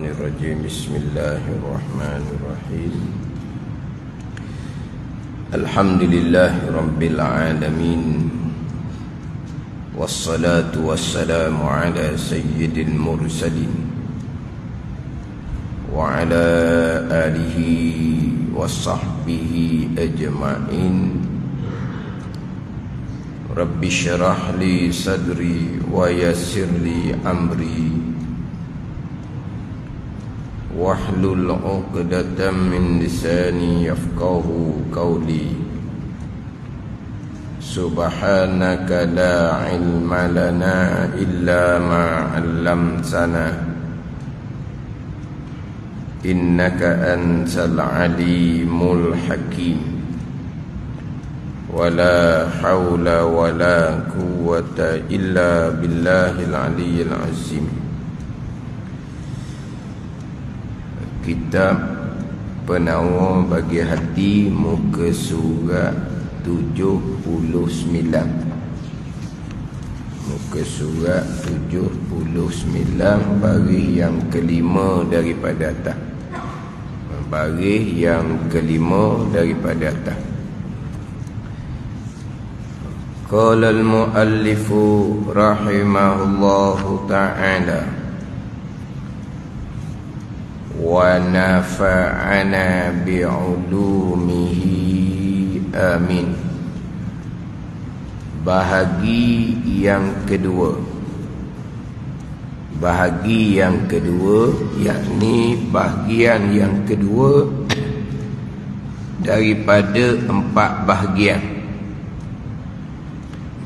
Bismillahirrahmanirrahim. Alhamdulillahi rabbil alamin. Wassalatu wassalamu ala sayyidil mursalin wa ala alihi wa sahbihi ajma'in. Rabbi syrah li sadri wa yassir li amri wahlul 'uqdatam min lisani yafqahu qawli. Subhanaka la ilma lana illa ma 'allamtana innaka antal alimul hakim. Wala hawla wala quwwata illa billahil aliyyil azim. Kitab Penawar bagi Hati, muka surat 79. Muka surat 79, baris yang kelima daripada atas. Baris yang kelima daripada atas. Qala al-muallifu rahimahullahu ta'ala wa nafa'ana bi'ulumihi amin. Bahagi yang kedua, bahagi yang kedua, yakni bahagian yang kedua daripada 4 bahagian.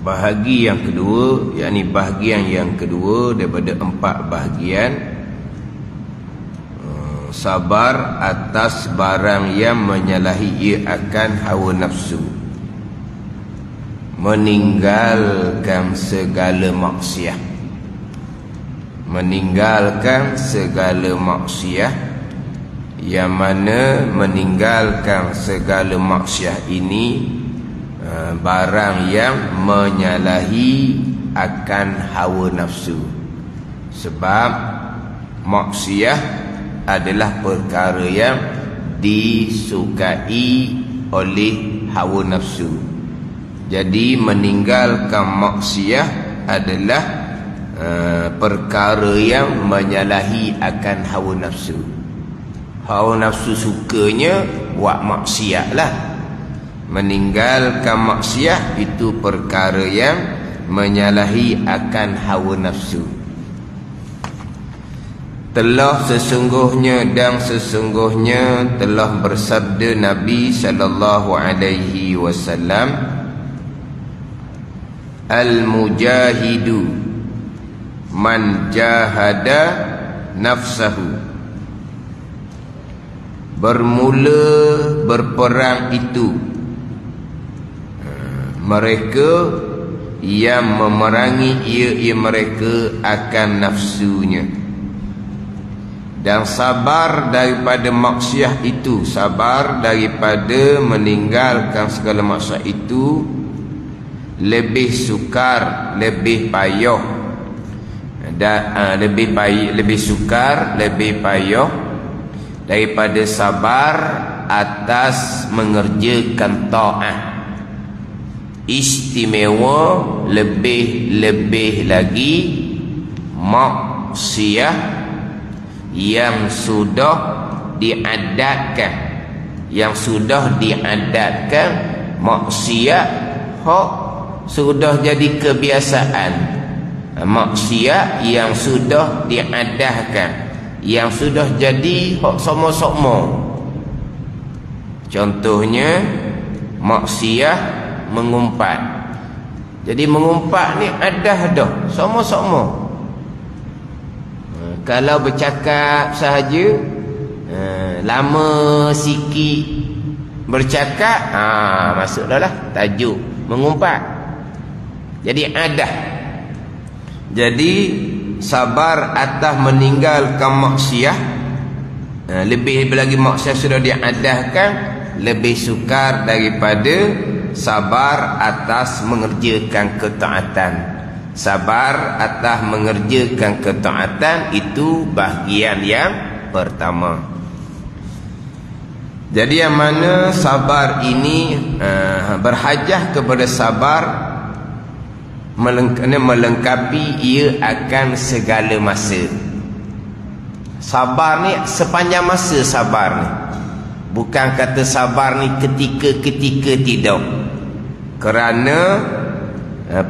Bahagi yang kedua, yakni bahagian yang kedua daripada 4 bahagian. Sabar atas barang yang menyalahi ia akan hawa nafsu, meninggalkan segala maksiat. Meninggalkan segala maksiat, yang mana meninggalkan segala maksiat ini barang yang menyalahi akan hawa nafsu. Sebab maksiat adalah perkara yang disukai oleh hawa nafsu. Jadi meninggalkan maksiat adalah perkara yang menyalahi akan hawa nafsu. Hawa nafsu sukanya buat maksiat lah. Meninggalkan maksiat itu perkara yang menyalahi akan hawa nafsu. Telah sesungguhnya dan sesungguhnya telah bersabda Nabi sallallahu alaihi wasallam, al-mujahidu man jahada nafsahu. Bermula berperang itu mereka yang memerangi ia mereka akan nafsunya. Dan sabar daripada maksiat itu, sabar daripada meninggalkan segala maksiat itu lebih sukar, lebih payah, dan lebih sukar, lebih payah daripada sabar atas mengerjakan taat. Istimewa lebih lagi maksiat yang sudah diadatkan, maksiat hak sudah jadi kebiasaan, maksiat yang sudah diadatkan, yang sudah jadi hak sama-sama. Contohnya maksiat mengumpat. Jadi mengumpat ni adah dah sama-sama. Kalau bercakap sahaja, lama sikit bercakap, masuk dah lah tajuk mengumpat. Jadi adah. Jadi sabar atas meninggalkan maksiat, lebih lagi maksiat sudah diadahkan, lebih sukar daripada sabar atas mengerjakan ketaatan. Sabar atas mengerjakan ketaatan itu bahagian yang pertama. Jadi yang mana sabar ini berhajah kepada sabar melengkapi ia akan segala masa. Sabar ni sepanjang masa sabar ni. Bukan kata sabar ni ketika-ketika tidak. Kerana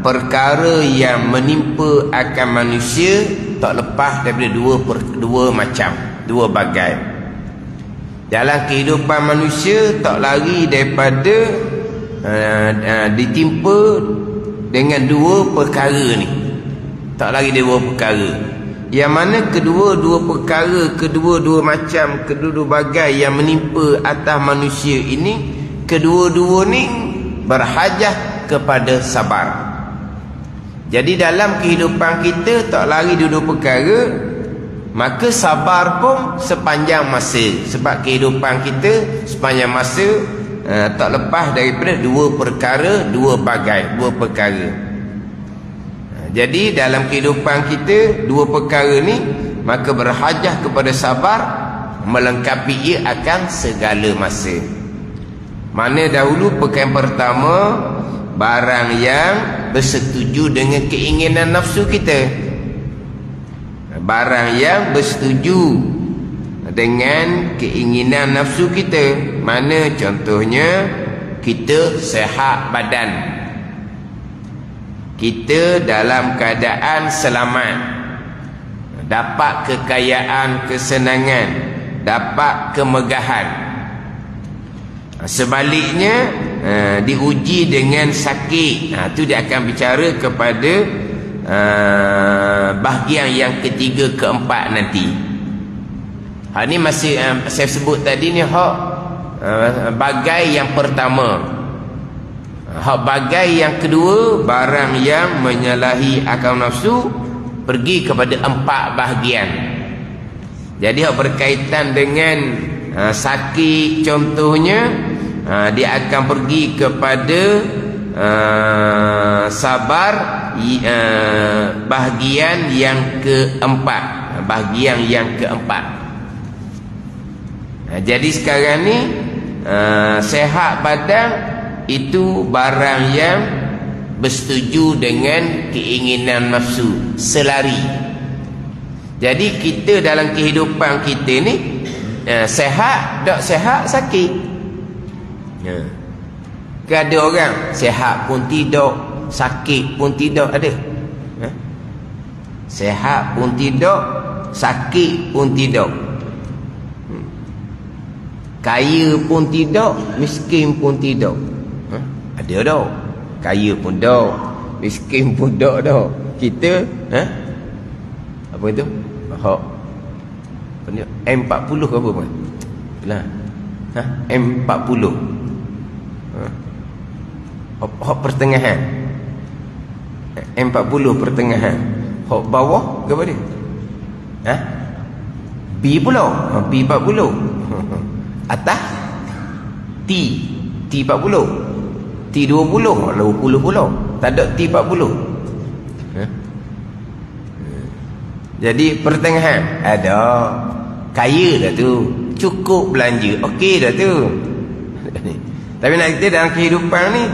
perkara yang menimpa akan manusia tak lepas daripada dua macam, dua bagai. Dalam kehidupan manusia tak lari daripada ditimpa dengan dua perkara ni. Tak lari dari dua perkara. Yang mana kedua-dua perkara, kedua-dua macam, kedua-dua bagai yang menimpa atas manusia ini, kedua-dua ni berhajah kepada sabar. Jadi dalam kehidupan kita tak lari dua perkara, maka sabar pun sepanjang masa. Sebab kehidupan kita sepanjang masa tak lepas daripada dua perkara, dua bagai, dua perkara. Jadi dalam kehidupan kita dua perkara ni maka berhajah kepada sabar melengkapi ia akan segala masa. Mana dahulu perkara pertama, barang yang bersetuju dengan keinginan nafsu kita. Barang yang bersetuju dengan keinginan nafsu kita. Mana contohnya, kita sihat badan, kita dalam keadaan selamat, dapat kekayaan, kesenangan, dapat kemegahan. Sebaliknya diuji dengan sakit, itu dia akan bicara kepada bahagian yang ketiga, keempat nanti. Ini masih saya sebut tadi ni hak bagai yang pertama. Hak bagai yang kedua, barang yang menyalahi akal nafsu, pergi kepada empat bahagian. Jadi hak berkaitan dengan sakit contohnya, dia akan pergi kepada sabar bahagian yang keempat. Bahagian yang keempat. Jadi sekarang ni sehat badan itu barang yang bersetuju dengan keinginan nafsu, selari. Jadi kita dalam kehidupan kita ni sehat, tak sehat, sakit. Ada orang sehat pun tidak, sakit pun tidak, ada. Sehat pun tidak, sakit pun tidak. Kaya pun tidak, miskin pun tidak. Ada dah. Kaya pun dah, miskin pun dah. Kita apa itu? Hak M40 ke apa pun? Belah. M40. Hak pertengahan. M40 pertengahan. Hak bawah ke apa dia? B pula. B40. Atas T40. T20, 20 pula. Tak ada T40. Jadi pertengahan ada. Kaya dah tu, cukup belanja, okey dah tu. Tapi nak kita dalam kehidupan ni,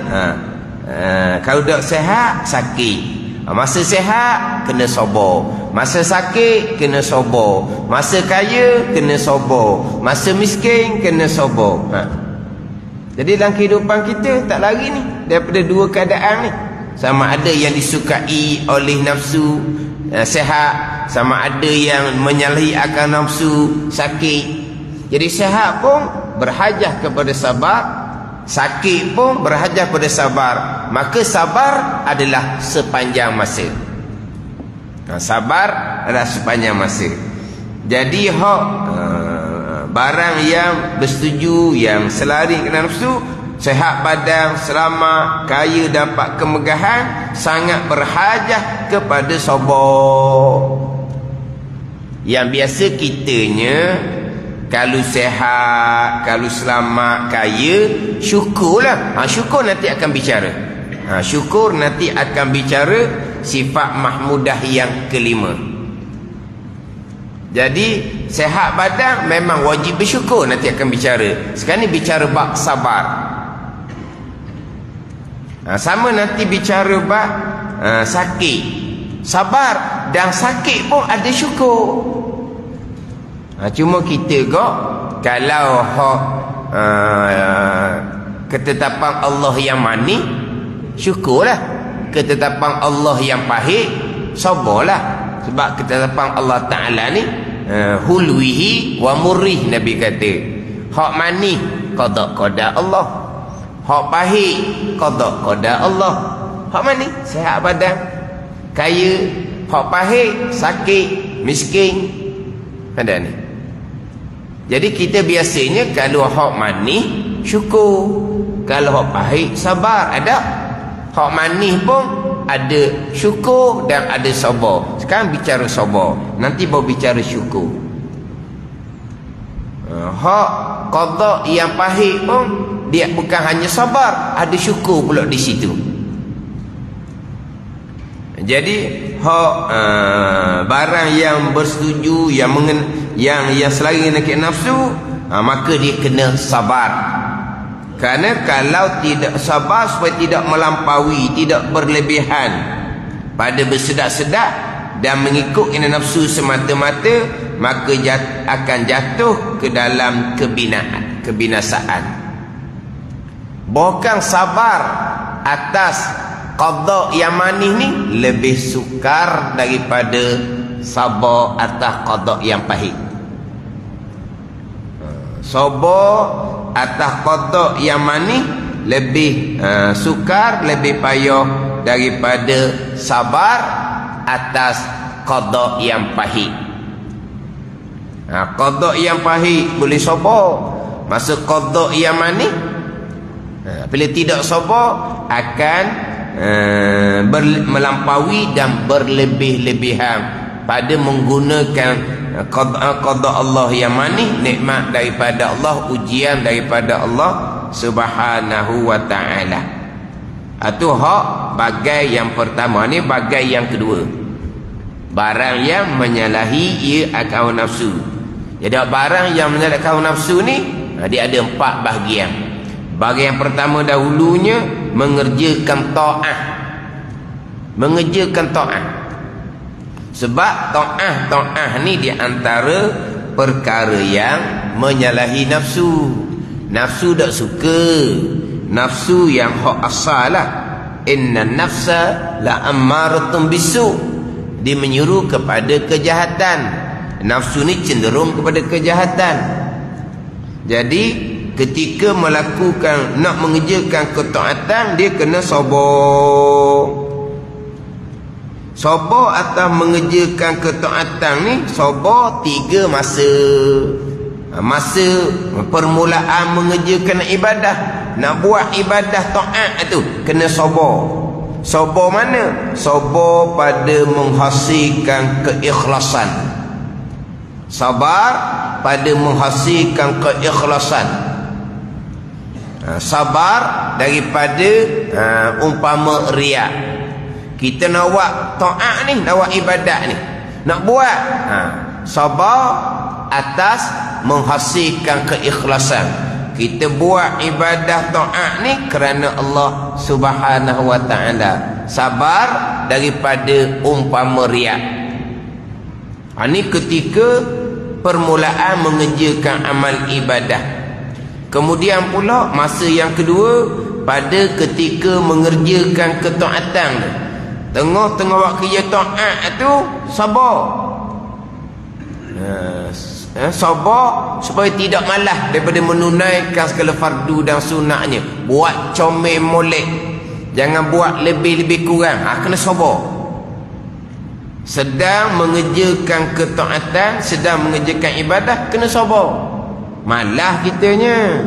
kalau tak sihat, sakit. Masa sihat kena sabar, masa sakit kena sabar, masa kaya kena sabar, masa miskin kena sabar. Jadi dalam kehidupan kita tak lari ni daripada dua keadaan ni. Sama ada yang disukai oleh nafsu, sihat, sama ada yang menyalahi akal nafsu, sakit. Jadi sihat pun berhajah kepada sabar, sakit pun berhajah kepada sabar. Maka sabar adalah sepanjang masa. Sabar adalah sepanjang masa. Jadi barang yang bersetuju, yang selari dengan nafsu, sehat badan, selamat, kaya, dapat kemegahan, sangat berhajah kepada sabar. Yang biasa kitanya, kalau sehat, kalau selamat, kaya, syukurlah. Syukur nanti akan bicara. Syukur nanti akan bicara sifat mahmudah yang kelima. Jadi sehat badan memang wajib bersyukur. Nanti akan bicara. Sekarang ni bicara bab sabar. Sama nanti bicara bab sakit. Sabar dan sakit pun ada syukur. Cuma kita kok kalau ketetapan Allah yang manis, syukurlah. Ketetapan Allah yang pahit, sabarlah. Sebab ketetapan Allah Ta'ala ni hulwihi wa murrih, Nabi kata. Hak manis qada Allah, hak pahit qada Allah. Hak manis sihat badan, kaya. Hak pahit sakit, miskin. Ada ni. Jadi kita biasanya kalau hak manis syukur, kalau hak pahit sabar. Ada hak manis pun ada syukur dan ada sabar. Sekarang bicara sabar, nanti baru bicara syukur. Hak qada yang pahit pun dia bukan hanya sabar, ada syukur pula di situ. Jadi hak barang yang bersetuju, yang selari dengan nafsu, maka dia kena sabar. Kerana kalau tidak sabar supaya tidak melampaui, tidak berlebihan pada bersedak-sedak dan mengikut nafsu semata-mata, maka akan jatuh ke dalam kebinasaan. Bukan sabar atas qada yang manis ni lebih sukar daripada sabar atas qada yang pahit. Sabar atas qada yang manis lebih sukar, lebih payah daripada sabar atas qada yang pahit. Qada yang pahit boleh sabar, masa qada yang manis bila tidak sabar akan melampaui dan berlebih-lebihan pada menggunakan qada Allah yang manis, nikmat daripada Allah, ujian daripada Allah Subhanahu wa ta'ala. Itu hak bagai yang pertama. Ni bagai yang kedua, barang yang menyalahi ia akal nafsu. Jadi barang yang menyalahi akal nafsu ni dia ada 4 bahagian. Bahagian yang pertama dahulunya mengerjakan ta'ah. Mengerjakan ta'ah. Sebab ta'ah ni di antara perkara yang menyalahi nafsu. Nafsu tak suka. Nafsu yang hak asal lah. Inna nafsa la ammaratun bisu. Dia menyuruh kepada kejahatan. Nafsu ni cenderung kepada kejahatan. Jadi ketika melakukan, nak mengerjakan ketaatan, dia kena sabar. Sabar atas mengerjakan ketaatan ni, sabar 3 masa. Masa permulaan mengerjakan ibadah, nak buat ibadah taat tu kena sabar. Sabar mana? Sabar pada menghasilkan keikhlasan. Sabar pada menghasilkan keikhlasan. Sabar daripada umpama riak. Kita nak buat taat ni, nak buat ibadat ni, nak buat sabar atas menghasilkan keikhlasan. Kita buat ibadah taat ni kerana Allah Subhanahu wa ta'ala. Sabar daripada umpama riak. Ini ketika permulaan mengerjakan amal ibadah. Kemudian pula masa yang kedua, pada ketika mengerjakan ketaatan. Tengah-tengah waktu kerja taat tu sabar. Sabar supaya tidak malas daripada menunaikan segala fardu dan sunatnya. Buat comel molek, jangan buat lebih-lebih kurang. Kena sabar. Sedang mengerjakan ketaatan, sedang mengerjakan ibadah, kena sabar. Malah kitanya.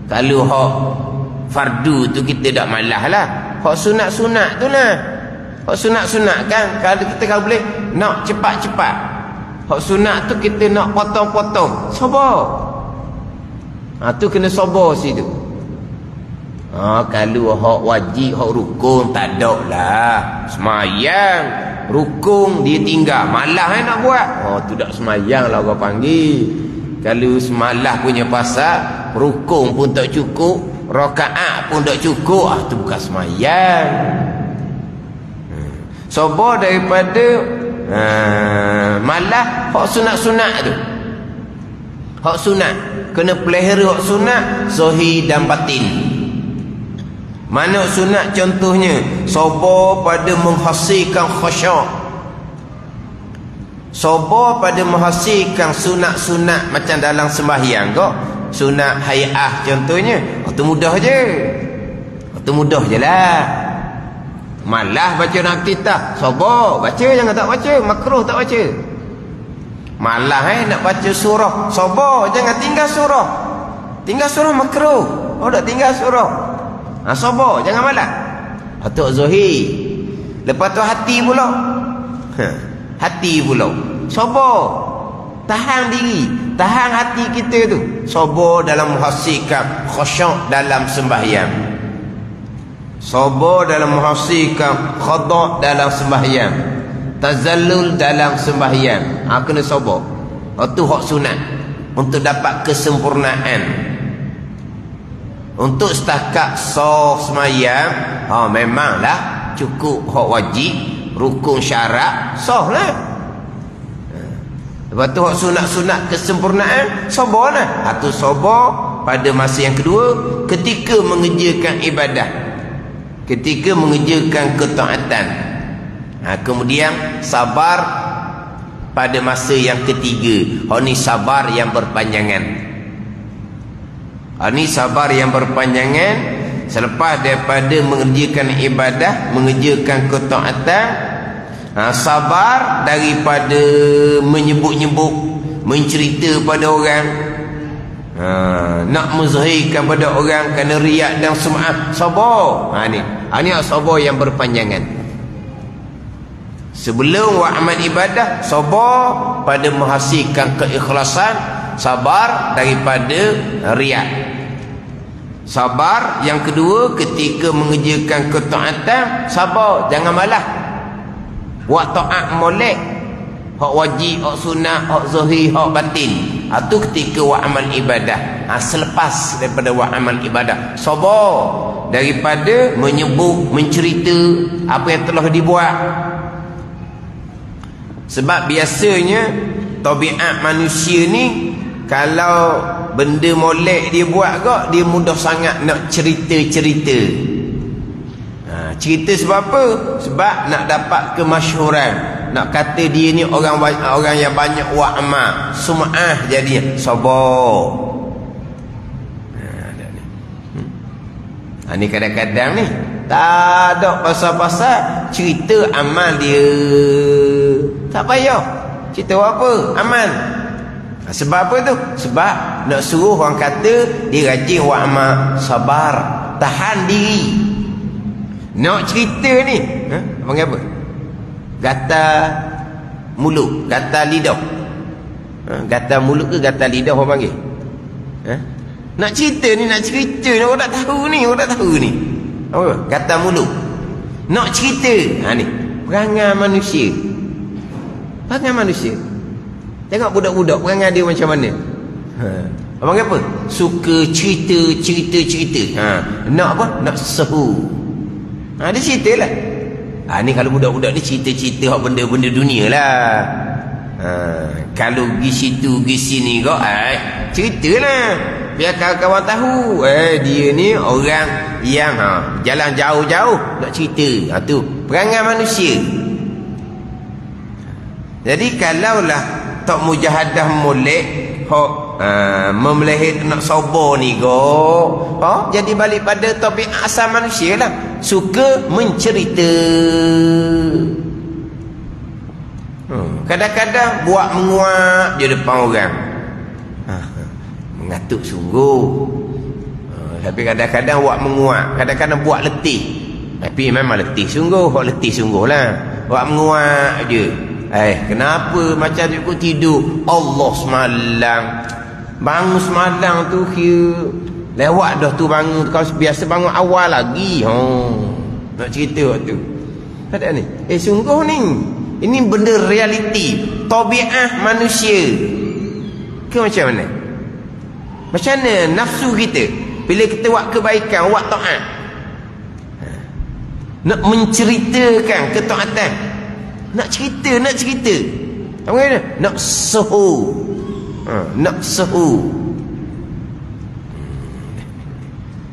Kalau hak fardu tu kita tak malah lah. Hak sunat-sunat tu lah. Hak sunat-sunat kan, kalau kita boleh nak cepat-cepat. Hak sunat tu kita nak potong-potong, sabar. Tu kena sabar situ. Kalau hak wajib, hak rukun, tak ada lah. Semayang, rukun dia tinggal, malah nak buat. Tu tak semayang lah orang panggil. Kalau semalah punya pasal, rukun pun tak cukup, rakaat pun tak cukup, tu bukan semayang. Sabar daripada malah hak sunat-sunat tu. Hak sunat kena pelihara, hak sunat zahir dan batin. Mana sunat contohnya? Sabar pada menghasilkan khusyuk, sabar pada menghasilkan sunat-sunat macam dalam sembahyang kok. Sunat hayah contohnya, tu mudah je. Tu mudah je lah. Malah baca nak kita, sabar baca, jangan tak baca, makruh tak baca. Malah nak baca surah, sabar jangan tinggal surah. Tinggal surah makruh. Tak tinggal surah. Sabar jangan malah. Patut zahir. Lepas tu hati pula. Hati pula. Sabar. Tahan diri, tahan hati kita tu. Sabar dalam menghasilkan khusyuk dalam sembahyang. Sabar dalam menghasilkan khada' dalam sembahyang. Tazallul dalam sembahyang. Kena sabar. Itu hak sunat untuk dapat kesempurnaan. Untuk setakat sah sembahyang, memanglah cukup hak wajib, rukun syarat, sah lah. Lepas tu hak sunat-sunat kesempurnaan, sabarlah. Itu sabar pada masa yang kedua ketika mengerjakan ibadah, ketika mengerjakan ketaatan. Kemudian sabar pada masa yang ketiga. Ini sabar yang berpanjangan. Ini sabar yang berpanjangan selepas daripada mengerjakan ibadah, mengerjakan ketaatan. Sabar daripada menyebut-nyebut, mencerita pada orang, nak menzahirkan pada orang kerana riak dan sum'ah. Sabar. Ini sabar yang berpanjangan. Sebelum amal ibadah, sabar pada menghasilkan keikhlasan, sabar daripada riak. Sabar yang kedua ketika mengerjakan ketaatan, sabar jangan malah. Buat taat molek, hak wajib, hak sunat, hak zahir, hak batin. Itu ketika buat amal ibadah. Selepas daripada buat amal ibadah, sabar daripada menyebut, mencerita apa yang telah dibuat. Sebab biasanya tabiat manusia ni, kalau benda molek dia buat kok, dia mudah sangat nak cerita-cerita. Cerita sebab apa? Sebab nak dapat kemasyhuran, nak kata dia ni orang yang banyak buat amal, sum'ah jadinya. Sabar. Ni kadang-kadang ni tak ada pasal-pasal cerita amal dia. Tak payah cerita apa? Amal. Sebab apa tu? Sebab nak suruh orang kata dia rajin buat amal. Sabar, tahan diri. Nak cerita ni, panggil apa? Gatal mulut, gatal lidah. Gatal mulut ke gatal lidah orang panggil? Nak cerita ni, orang tak tahu ni, Apa? Gatal mulut. Nak cerita. Ni perangai manusia. Tengok budak-budak perangai dia macam mana. Abang apa? Suka cerita. Nak apa? Nak sehu. Dia cerita lah. Ni kalau budak-budak ni cerita-cerita hak benda-benda dunia lah. Kalau pergi situ, pergi sini kok, cerita lah. Biar kawan-kawan tahu, dia ni orang yang jalan jauh-jauh nak cerita. Tu perangai manusia. Jadi kalaulah tak mujahadah molek, memelihara nak sabar ni kok, jadi balik pada topik asal manusia lah, suka mencerita. Kadang-kadang buat menguap je depan orang, mengatuk sungguh. Tapi kadang-kadang buat menguap, kadang-kadang buat letih. Tapi memang letih sungguh, letih sungguh lah. Buat menguap je. Kenapa macam tu tidur? Allah semalam, bangun semalam tu kira Lewat dah tu bangun. Kalau biasa bangun awal lagi. Nak cerita tu. Ada ni. Sungguh ni. Ini benda realiti. Tabiat manusia. Ke macam mana? Macam mana nafsu kita? Bila kita buat kebaikan, buat taat. Nak menceritakan ketaatan. Nak cerita. Apa kata? Nak suhu. Nak suhu.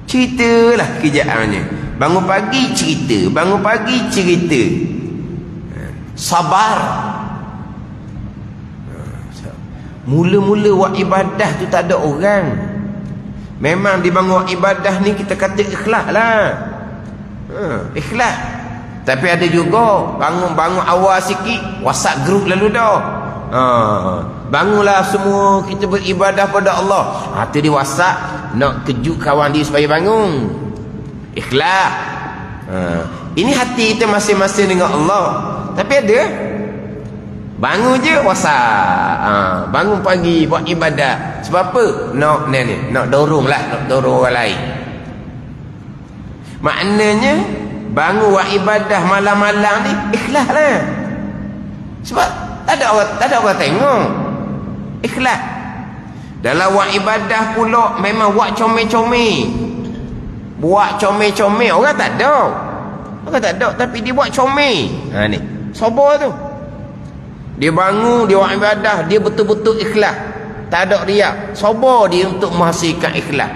Ceritalah kerjaannya. Bangun pagi cerita. Sabar. Mula-mula buat ibadah tu tak ada orang. Memang dibangun ibadah ni kita kata ikhlas lah. Ikhlas. Tapi ada juga bangun awal sikit, WhatsApp group lalu dah. Bangunlah semua kita beribadah pada Allah. Tu di WhatsApp nak kejut kawan dia supaya bangun. Ikhlas. Ini hati kita masing-masing dengan Allah. Tapi ada bangun je WhatsApp. Bangun pagi buat ibadah. Sebab apa? Nak dorong orang lain. Maknanya bangun buat ibadah malam-malam ni ikhlas lah. Sebab tak ada orang tengok. Ikhlas. Dalam buat ibadah pula memang buat comel-comel. Orang tak ada tapi dia buat comel. Ni sabar tu. Dia bangun, dia buat ibadah, dia betul-betul ikhlas. Tak ada riak. Sabar dia untuk menghasilkan ikhlas.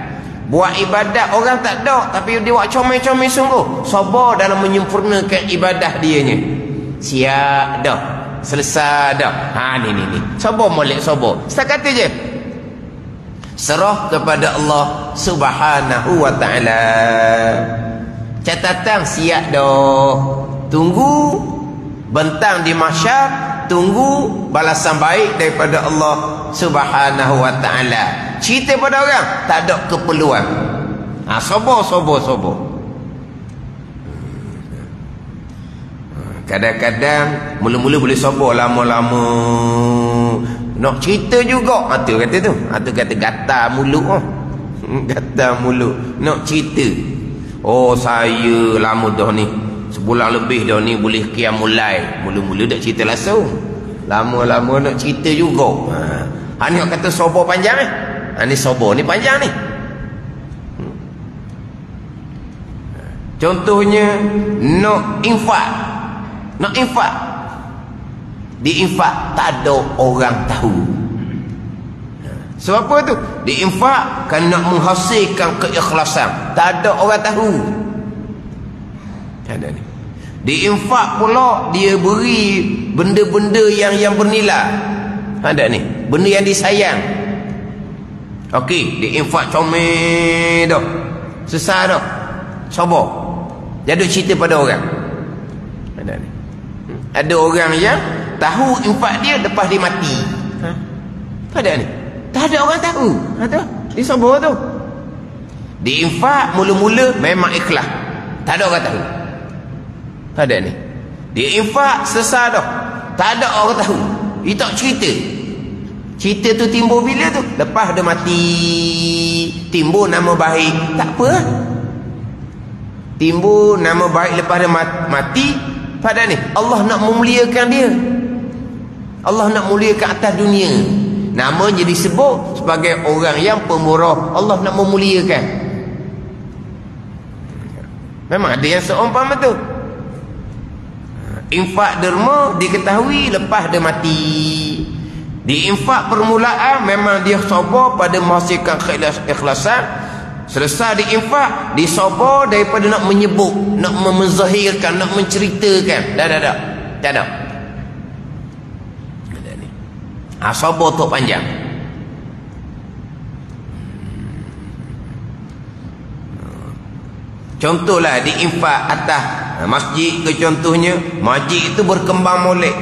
Buat ibadat orang tak ada, tapi dia buat comel-comel sungguh. Sabar dalam menyempurnakan ibadah dianya. Siap dah. Selesai dah. Ni. Sabar molek sabar. Setakat kata je. Serah kepada Allah Subhanahu wa ta'ala. Catatan siap dah. Tunggu bentang di mahsyar. Tunggu balasan baik daripada Allah Subhanahu wa ta'ala. Cerita pada orang tak ada keperluan. Sabar. Kadang-kadang mula-mula boleh sabar, lama-lama nak cerita juga. Tu kata tu. Tu kata gatal mulut. Gatal mulut nak cerita. Saya lama dah ni, sebulan lebih dah ni boleh qiyamul lail. Mula-mula dak cerita langsung. Lama-lama nak cerita juga. Ni kata sabar panjang ni sabar ni panjang ni. Contohnya nak infak. Diinfak tak ada orang tahu. Sebab apa tu? Diinfak kan nak menghasilkan keikhlasan. Tak ada orang tahu. Ada ni. Diinfak pula dia beri benda-benda yang bernilai. Ada ni. Benda yang disayang. Okey, diinfak comel dah. Selesai dah. Sabar. Jadi cerita pada orang. Ada ni. Ada orang yang tahu infak dia lepas dia mati. Ada ni. Tak ada orang tahu. Ada. Dia sabar tu. Diinfak mula-mula memang ikhlas. Tak ada orang tahu. Tak ada ni. Dia infak selesai dah. Tak ada orang tahu. Dia tak cerita. Cerita tu timbul bila tu? Lepas dia mati. Timbul nama baik. Tak apa. Timbul nama baik lepas dia mati. Pada ni Allah nak memuliakan dia. Allah nak muliakan atas dunia. Nama jadi sebut sebagai orang yang pemurah. Allah nak memuliakan. Memang ada yang seumpama tu. Infak derma diketahui lepas dia mati. Di infak permulaan memang dia sabar pada menghasilkan keikhlasan. Selesai di infak, dia sabar daripada nak menyebut, nak menzahirkan, nak menceritakan. Tak ada. Sabar tu panjang. Contohlah di infak atas masjid ke contohnya. Masjid itu berkembang molek,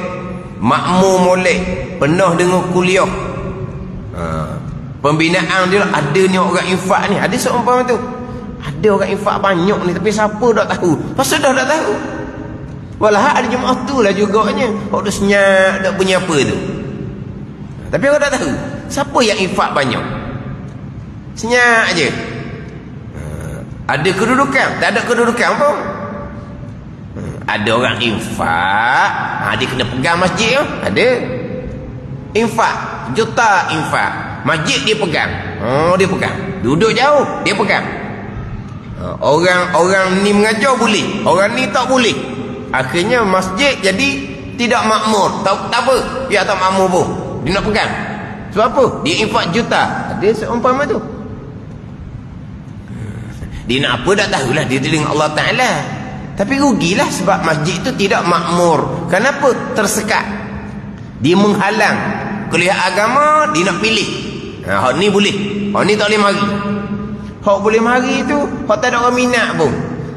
makmur molek, penuh dengan kuliah. Pembinaan dia ada ni orang infak ni. Ada seumpama tu. Ada orang infak banyak ni tapi siapa tak tahu. Pasal dah tak tahu. Walah ada jemaah tu lah juganya. Orang tu senyap tak punya apa tu. Tapi orang tak tahu. Siapa yang infak banyak? Senyap je. Ada kedudukan, tak ada kedudukan pun. Ada orang infak, dia kena pegang masjid tu. Ada infak, juta infak, masjid dia pegang. Dia pegang. Duduk jauh, dia pegang. Orang ni mengajar boleh, orang ni tak boleh. Akhirnya masjid jadi tidak makmur. Tak apa, dia tak makmur pun. Dia nak pegang. Sebab apa? Dia infak juta. Ada seumpama tu. Dia nak apa tak tahulah, dia dengan Allah Ta'ala. Tapi rugilah sebab masjid itu tidak makmur. Kenapa? Tersekat. Dia menghalang. Kuliah agama, dia nak pilih. Hak ni boleh, hak ni tak boleh mari. Hak boleh mari tu, hak tak ada orang minat pun.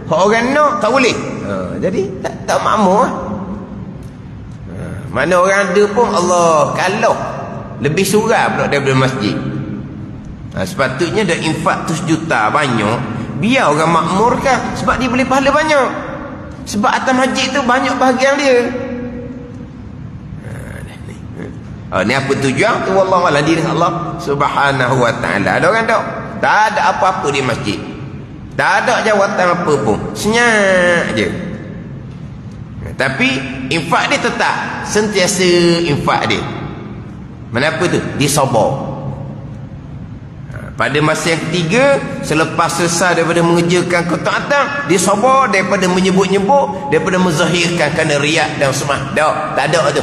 Hak orang nak, tak boleh. Jadi tak makmur. Mana orang ada pun Allah kalau lebih surah pula daripada masjid. Sepatutnya dah infak 100 juta banyak, biar orang makmurkan, sebab dia boleh pahala banyak. Sebab atas masjid tu banyak bahagian dia. Ni apa tujuan tu? Wallahualam, dia dengan Allah Subhanahu wa ta'ala. Ada orang tak ada apa-apa di masjid, tak ada jawatan apa pun, senyap je. Tapi infak dia tetap sentiasa infak dia. Kenapa tu? Dia sabar. Pada masa yang ketiga, selepas selesai daripada mengerjakan ketaatan, dia sabar daripada menyebut-nyebut, daripada menzahirkan kerana riak dan semah. Tak ada tu.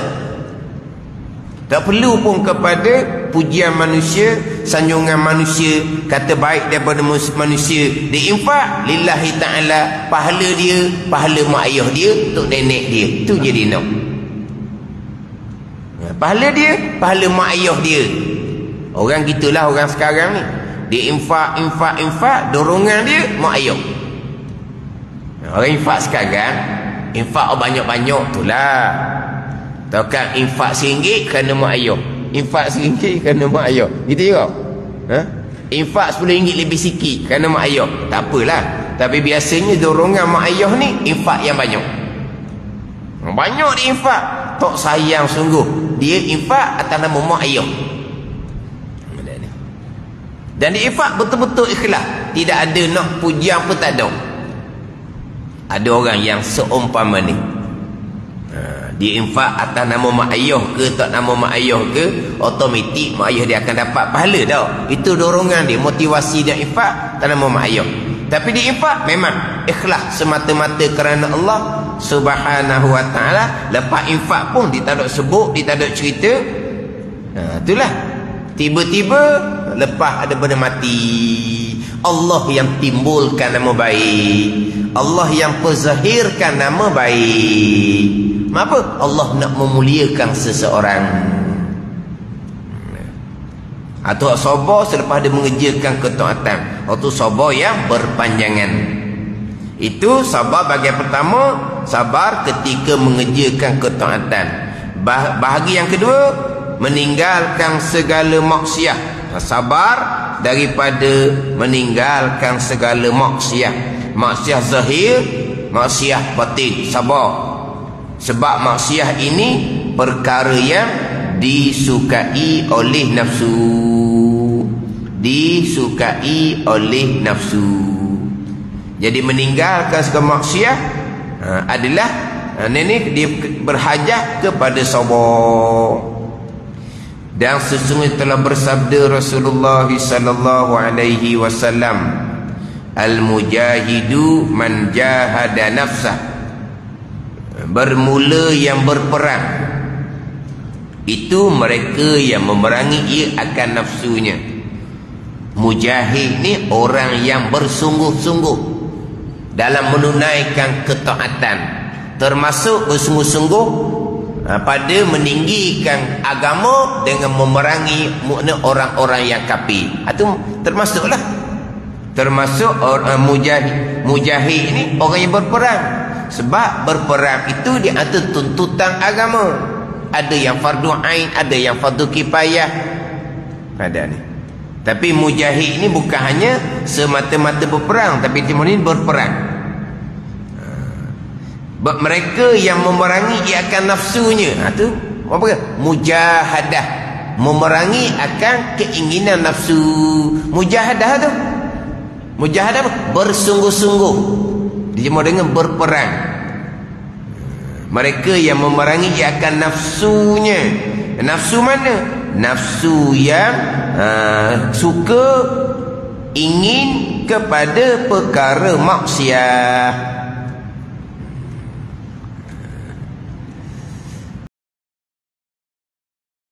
Tak perlu pun kepada pujian manusia, sanjungan manusia, kata baik daripada manusia. Dia infak lillahi ta'ala, pahala dia, pahala mak ayah dia, untuk nenek dia. Tu je dia nak. Pahala dia, pahala mak ayah dia. Orang gitulah orang sekarang ni. Dia infak, dorongan dia mak ayah. Orang infak sekarang, infak banyak-banyak tu lah. Takkan infak RM1 kerana mak ayah, infak RM1 kerana mak ayah, gitu juga. Infak RM10 lebih sikit kerana mak ayah, tak apalah. Tapi biasanya dorongan mak ayah ni infak yang banyak. Banyak dia infak, tak sayang sungguh. Dia infak atas nama mak ayah. Dan dia infak betul-betul ikhlas, tidak ada nak pujian pun tak ada. Ada orang yang seumpama ni, dia infak atas nama mak ayah ke tak nama mak ayah ke, automatik mak ayah dia akan dapat pahala dah. Itu dorongan dia, motivasi dia infak atas nama mak ayah. Tapi dia infak memang ikhlas semata-mata kerana Allah Subhanahu wa ta'ala. Lepas infak pun dia tak ada sebut, dia tak ada cerita. Itulah, tiba-tiba lepas ada benda mati, Allah yang timbulkan nama baik, Allah yang perzahirkan nama baik. Kenapa? Allah nak memuliakan seseorang. Atau sabar selepas dia mengerjakan ketaatan. Atau sabar yang berpanjangan. Itu sabar bahagian pertama, sabar ketika mengerjakan ketaatan. Bahagian yang kedua, meninggalkan segala maksiat. Sabar daripada meninggalkan segala maksiat. Maksiat zahir, maksiat batin. Sabar. Sebab maksiat ini perkara yang disukai oleh nafsu. Disukai oleh nafsu. Jadi meninggalkan segala maksiat adalah ini dia berhajat kepada sabar. Dan sesungguhnya telah bersabda Rasulullah sallallahu alaihi wasallam, al-mujahidu man jahada nafsah. Bermula yang berperang itu mereka yang memerangi ia akan nafsunya. Mujahid ni orang yang bersungguh-sungguh dalam menunaikan ketaatan, termasuk bersungguh-sungguh pada meninggikan agama dengan memerangi orang-orang yang kafir. Itu termasuklah, termasuk orang mujahid ni orang yang berperang. Sebab berperang itu di atas tuntutan agama. Ada yang fardu ain, ada yang fardu kifayah. Ada ni. Tapi mujahid ini bukan hanya semata-mata berperang, tapi timur ini berperang. Mereka yang memerangi ia akan nafsunya. Itu apa? Mujahadah. Memerangi akan keinginan nafsu. Mujahadah tu. Mujahadah apa? Bersungguh-sungguh. Dijemur dengan berperang. Mereka yang memerangi ia akan nafsunya. Nafsu mana? Nafsu yang suka ingin kepada perkara maksiat.